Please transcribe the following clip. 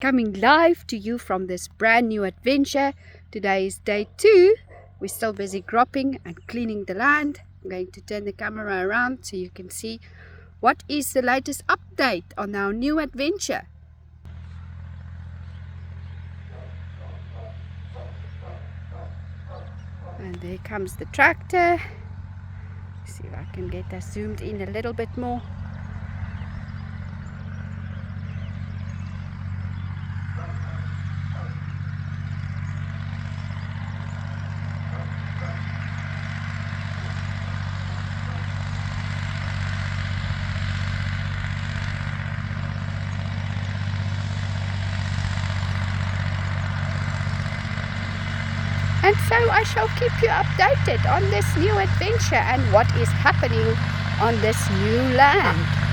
Coming live to you from this brand new adventure. Today is day 2. We're still busy cropping and cleaning the land. I'm going to turn the camera around so you can see what is the latest update on our new adventure. And there comes the tractor. See if I can get that zoomed in a little bit more. And so I shall keep you updated on this new adventure and what is happening on this new land.